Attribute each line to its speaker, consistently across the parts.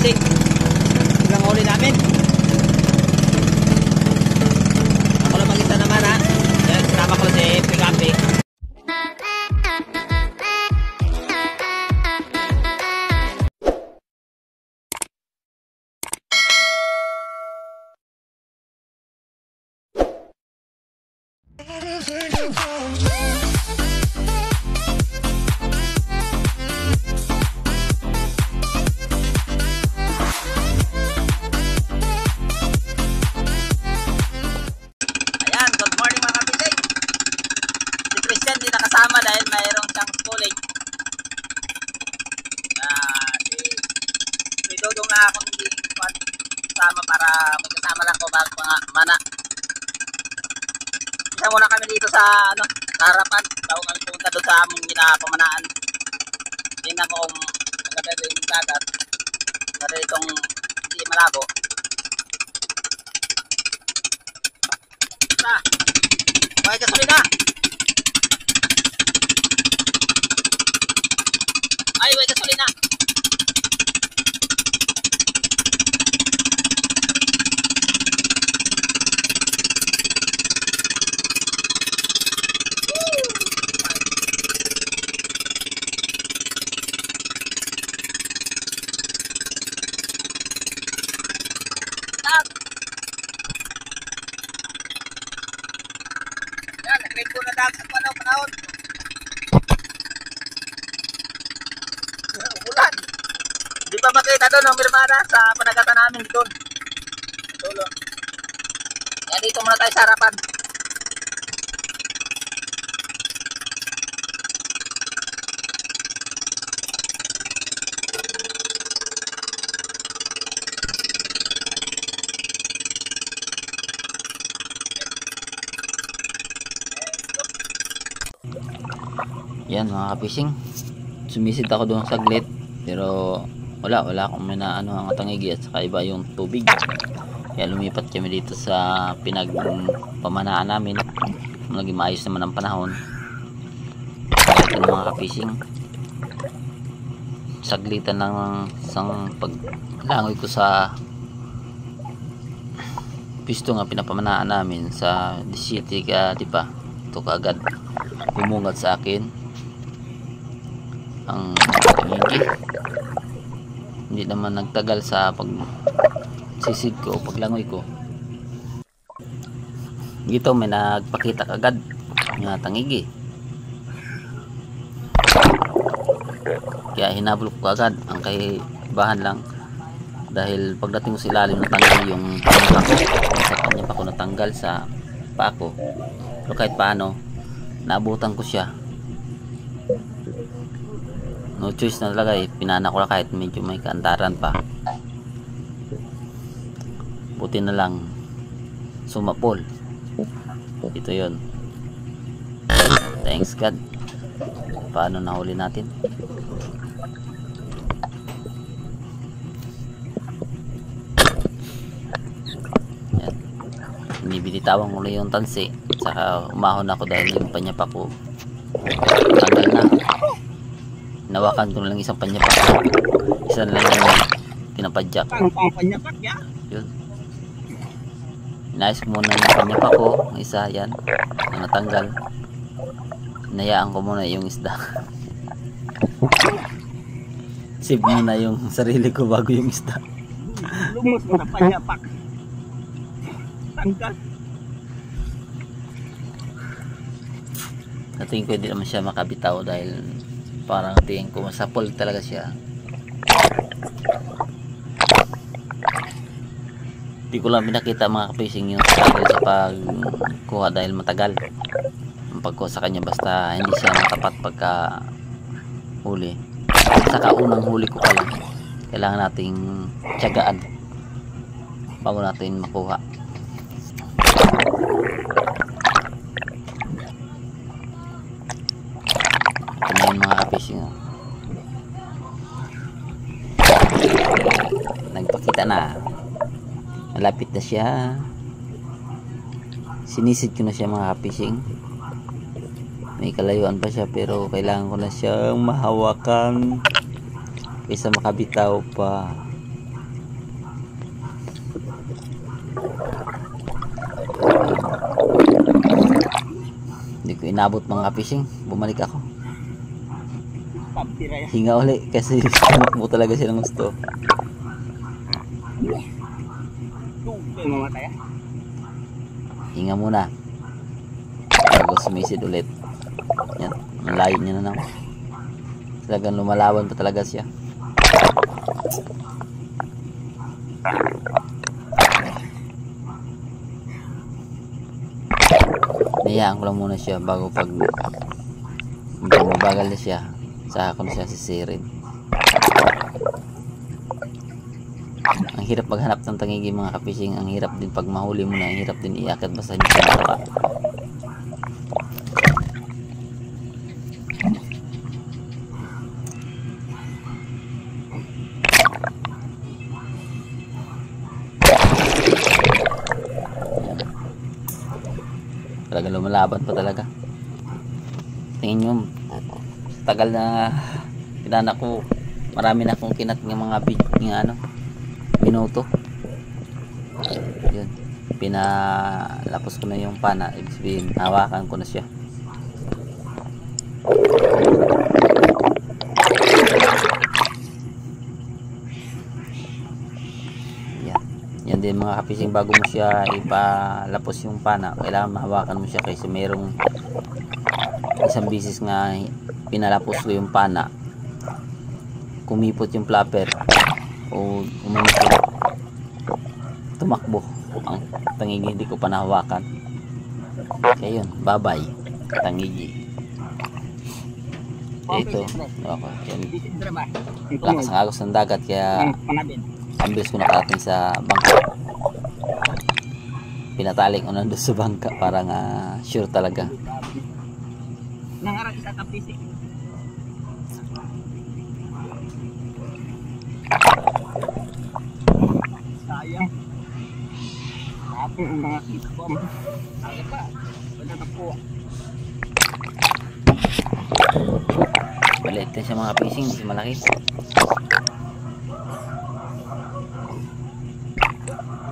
Speaker 1: kapising. Ilang huli namin. Ako lang mag-isa naman ha. Yan, sinama ko si Pigapi. Hindi nakasama dahil mayroong siyang schooling. Si Dodong na akong hindi kasama para magkasama lang ko bago mana. Isa muna kami dito sa sa harapan. Bago kami pumunta doon sa aming ginapamanaan. Tingnan ko kung maganda yung dagat. Para itong hindi malabo. Okay, kasunod na! Ay, wait, sorry na. Yan, nag-rate ko na dagat sa panahon. Ulan. Di pa makita doon ang Birmana sa panagatan namin doon. Tulo. Kaya dito muna tayo sa harapan. Yan mga kapising. Sumisid ako doon saglit pero wala akong ang tangigi at saka iba yung tubig, kaya lumipat kami dito sa pinagpamanaan namin. Naging maayos naman ang panahon. Ito mga kapising, saglitan lang ng isang paglangoy ko sa pisto nga pinapamanaan namin sa 17 ka, diba? Ito kaagad bumungat sa akin ang tangigi. Hindi naman nagtagal sa pagsisid ko, paglangoy ko. Dito may nagpakita kagad nga tangigi. Kaya hinabol ko agad ang kaibahan lang dahil pagdating ko sa ilalim natanggal yung paa ko. Sa kanya pa ko natanggal sa paa ko. Pero kahit paano naabutan ko siya. No choice na talaga pinana ko lang kahit medyo may kaantaran pa. Buti na lang sumapol. Ito yon. Thanks God. Paano nahuli natin? Yan. Binibinitawan ko na yung tansi. Saka umahon ako dahil yung panyapa ko tanggal na. Nawakan ko na lang isang panyapak. Isa na lang yung pinapadyak. Yun. Inayos ko muna yung panyapak ko. Isa yan. Na natanggal. Inayaan ko muna yung isda. Save muna yung sarili ko bago yung isda.
Speaker 2: Lumos mo na panyapak. Tanggal.
Speaker 1: Sa tingin ko hindi naman siya makabitaw dahil parang tingin ko masapol talaga siya. Hindi ko lang pinakita mga kapising yung struggle sa pagkuha dahil matagal ang pagkuha sa kanya, basta hindi siya matapat pagka huli. Saka unang huli ko pa lang, kailangan nating tiyagaan bago natin makuha. Ito na yung mga kapising. Nagpakita na, malapit na siya. Sinisid ko na siya mga kapising. May kalayuan pa siya pero kailangan ko na siyang mahawakan kaysa makabitaw pa. inabot mga fishing, bumalik ako.
Speaker 2: Pagtira yan.
Speaker 1: Hinga uli kasi tumakbo talaga siya ng gusto.
Speaker 2: Ito yung mamatay ah.
Speaker 1: Hinga muna. Bago sumisid ulit. Yan, ang layo niya na naman. Talagang lumalaban pa talaga siya. Niyaan ko lang muna siya bago pag medyo mabagal na siya, saka ko na siya sisirin. Ang hirap maghanap ng tangigi mga ka-fishing. Ang hirap din pag mahuli mo na. Ang hirap din iakyat basta hindi siya matawa. Talagang lumalaban pa talaga. Tingin nyo, tagal na pinana ko, marami na akong kinat ng mga minuto. Yun, pinalapos ko na yung pana. Ibig sabihin, hawakan ko na siya. Yan din mga ka-fishing, bago mo siya ipalapos yung pana, kailangan mahawakan mo siya kasi mayroong isang bisis nga pinalapos ko yung pana, kumipot yung flapper o tumakbo ang tangigi, hindi ko pa nahawakan. Kaya yun, bye bye tangigi. Ito okay, lakas ang agos ng dagat kaya ang bilis ko nakarating sa bangka. Pinatalik ko nandun sa bangka para nga sure talaga.
Speaker 2: Nangarap sa kapisi. Sayang. Tapos ang mga kita ko. Aga pa. Wala na po.
Speaker 1: Balit din sa mga fishing, hindi malaki.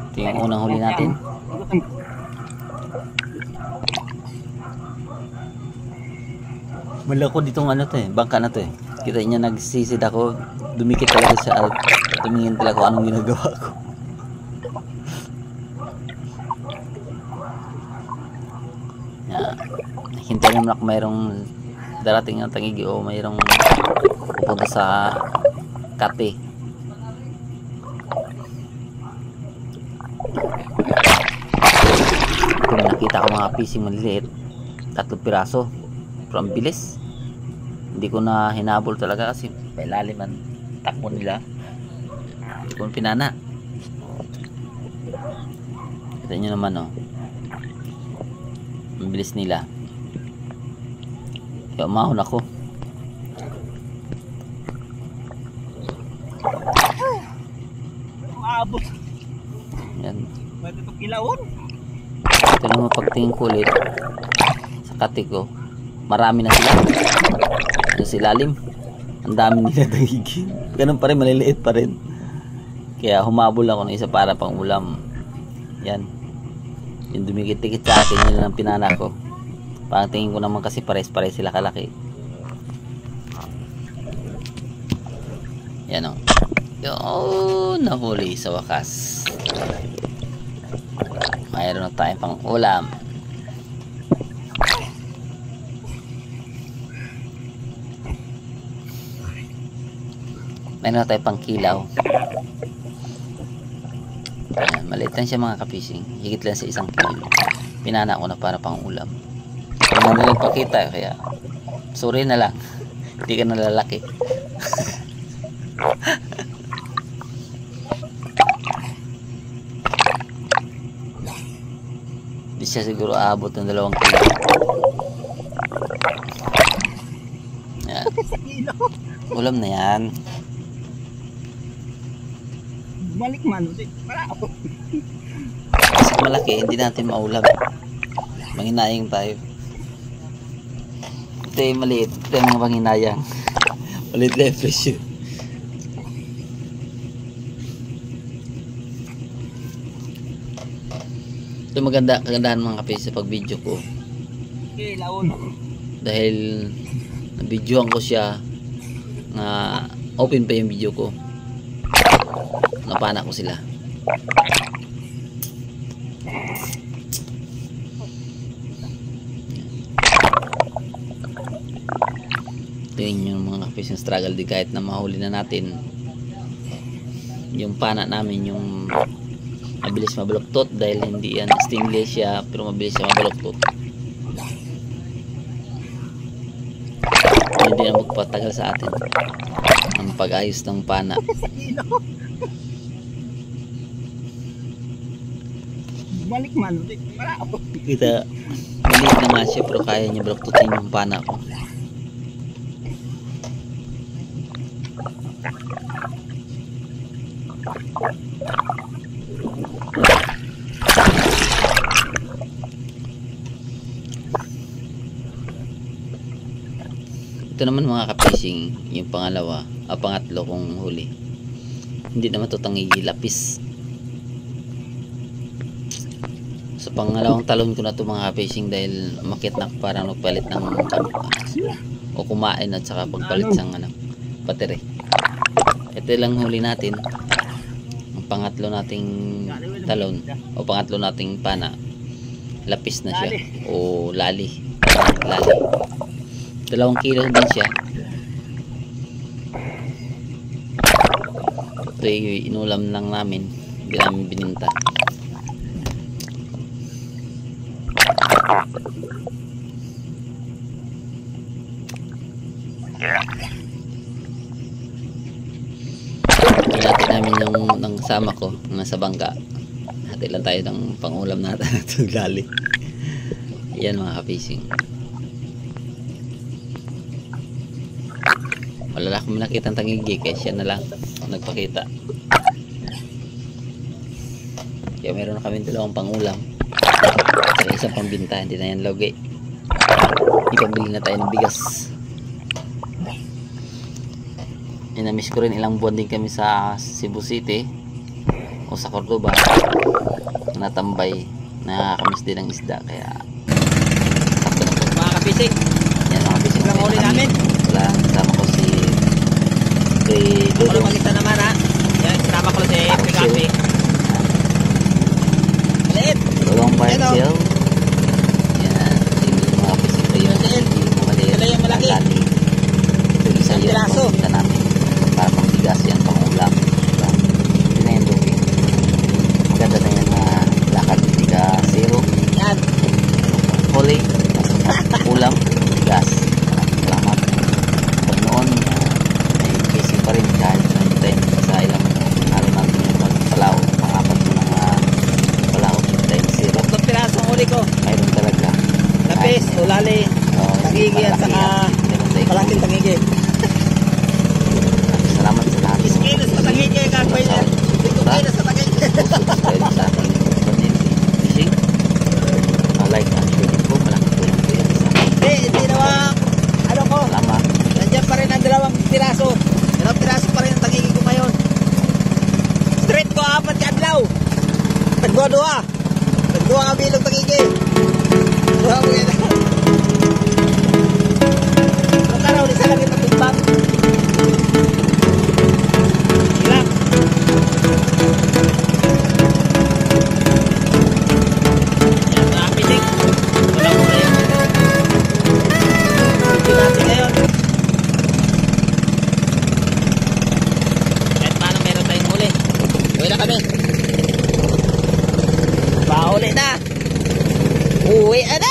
Speaker 1: Ito yung unang huli natin. Malako ditong ano to bangka na to Kita niya nagsisid ako, dumikit talaga siya at tumingin talaga kung anong ginagawa ko. Hintay naman ako mayroong darating ng tangigi o mayroong pupunta sa kate. Kung nakita ko mga fishing maliliit, 3 piraso, pero ang bilis. Hindi ko na hinabol talaga kasi pailalim ang takbo nila. Hindi ko pinana. Kita nyo naman ang bilis nila. Kaya umahon ako.
Speaker 2: Abot.
Speaker 1: Yan.
Speaker 2: Pwede ito kilawon.
Speaker 1: Ito naman pagtingin ko ulit sa kati ko, marami na sila. Sa ilalim, ang dami nila tangigi. Ganun pa rin, maliliit pa rin. Kaya humabol ako ng isa para pang ulam. Yan. Yung dumikit-tikit sa akin, yun ang pinana ko. Parang tingin ko naman kasi pares-pares sila kalaki. Yan Yun, nahuli sa wakas. Mayroon na tayong pang ulam. Mayroon na tayong pang kilaw. Ayan, maliit lang siya mga ka-fishing. Higit lang sa 1 kilo. Pinana ko na para pang ulam. Hindi na lang pakita kaya sorry na lang. Hindi ka nalalaki. Di siya siguro aabot ng 2 kilo. Yan. Ulam na yan.
Speaker 2: Balik man ulit. Para ako.
Speaker 1: Kasi malaki, hindi natin maulam. Manginayang tayo. Ito yung maliit. Ito yung mga panginayang. Maliit lang yung presyo. Ito kagandahan mga kapis sa pag video ko.
Speaker 2: Okay, laon.
Speaker 1: Dahil nabidyohan ko siya na open pa yung video ko. Napana ko sila. Ito yung mga fishing struggle di kahit na mahuli na natin. Yung pana namin yung mabilis mabaluktot dahil hindi yan stainless siya pero mabilis siya mabaluktot. Hindi na magpatagal sa atin ang pag-ayos ng pana.
Speaker 2: Balik man.
Speaker 1: Kita maliit naman siya pero kaya niya baluktutin yung pana ko. Ito naman mga ka-fishing, yung pangatlo kong huli. Hindi naman ito tangigi, lapis. Sa pangalawang talon ko na ito mga ka-fishing dahil makit na parang nagpalit ng o kumain at saka pagpalit ng battery. Ito lang huli natin. Ang pangatlo nating talon o pangatlo nating pana. Lapis na siya o lali. 2 kilo din siya. Ito inulam lang namin, hindi namin bininta. Hinati namin yung ng sama ko nasa bangka. Hati lang tayo ng pangulam natin. Ito gali. Yan mga ka-fishing. Wala akong nakita ng tangigi kaya siya na lang nagpakita. Kaya meron na kami 2 pangulam at isang pambinta. Hindi na yan logi. Ipabili na tayo ng bigas. Inamiss ko rin ilang buwan din kami sa Cebu City o sa Cordoba. Natambay. Nakakamiss din ang isda kaya sakto na po.
Speaker 2: Mga ka-fishing.
Speaker 1: Yan mga ka-fishing.
Speaker 2: Walang huli namin.
Speaker 1: Wala, kasama ko si
Speaker 2: Walang magita naman ha. Yan, sinama ko si Picapi. Liit.
Speaker 1: Dalawang parcel. Yan, yung mga ka-fishing ko yun. Hindi mo maliit.
Speaker 2: Ito yung malaki.
Speaker 1: Ito isa yun.
Speaker 2: Piraso.
Speaker 1: Pagkita namin. Para pang bigas yan, pang ulam. Diba? Hindi na yan doon. Maganda na yan na lakad. Hindi ka zero.
Speaker 2: Yan.
Speaker 1: Huli. Ulam. Bigas. Salamat. Pag noon, may fishing pa rin kahit na hintayin sa ilang araw natin yung palaw. Pangapat mo ng palaw. Hintayin zero.
Speaker 2: 3 pirasong huli ko.
Speaker 1: Mayroon talaga.
Speaker 2: Lapis, ulali, tangigi at saka malaking tangigi.
Speaker 1: Salamat sa lahat.
Speaker 2: Iskilos sa tangigi, kakboy na. Iskilos sa tangigi.
Speaker 1: Subscribe sa ating fishing. Like and share po. Malaking tulong po yan sa akin.
Speaker 2: Hindi nawa, ano ko,
Speaker 1: Salamat.
Speaker 2: nandiyan pa rin ang 2 piraso. 2 piraso pa rin ang tangigi ko ngayon. Straight ko 4 ka adlaw. Tagwa-2. Tagwa ka bilog tangigi. Duha mo yan. Magkaraw, isa lang yung patigbang. Ilang. Yan, mga piling. Wala mo ngayon. Video natin ngayon. Kahit paano meron tayong huli. Uwi na kami. Bahuli na. Uwi na.